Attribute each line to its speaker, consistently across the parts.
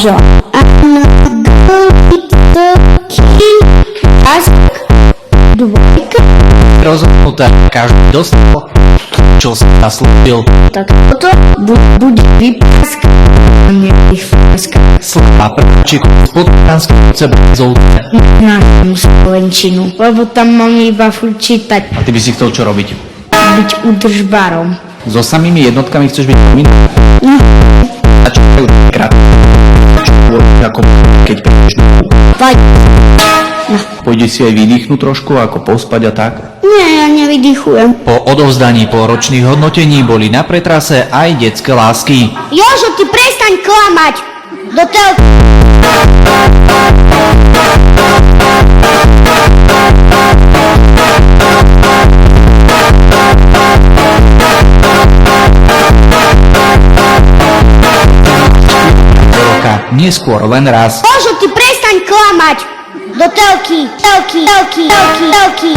Speaker 1: že dvojka.
Speaker 2: Rozhodnuté, každý dostal, čo sa zaslúbil.
Speaker 1: Tak toto bude vypraska.
Speaker 2: Slabá práčiku z podkanského cebezovce.
Speaker 1: Nášmu slovenčinu, lebo tam mám iba furt čítať.
Speaker 2: A ty by si chcel čo robiť?
Speaker 1: Byť udržbárom.
Speaker 2: So samými jednotkami chceš byť povinný?
Speaker 1: No,
Speaker 2: A čo majú krát? Ako keď prídeš na
Speaker 1: fajn.
Speaker 2: pôjdeš si aj vydýchnuť trošku, ako pospať a tak?
Speaker 1: Nie, ja nevydychujem.
Speaker 2: Po odovzdaní pôročných hodnotení boli na pretrase aj detské lásky.
Speaker 1: Jožo, ty prestaň klamať! Do toho...
Speaker 2: Neskôr len raz.
Speaker 1: Jožo, ty prestaň klamať! Do telky, telky, telky, telky, telky.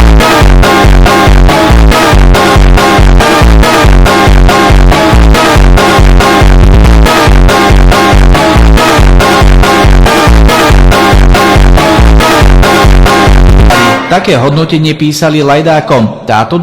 Speaker 2: Také hodnotenie písali lajdákom. Táto.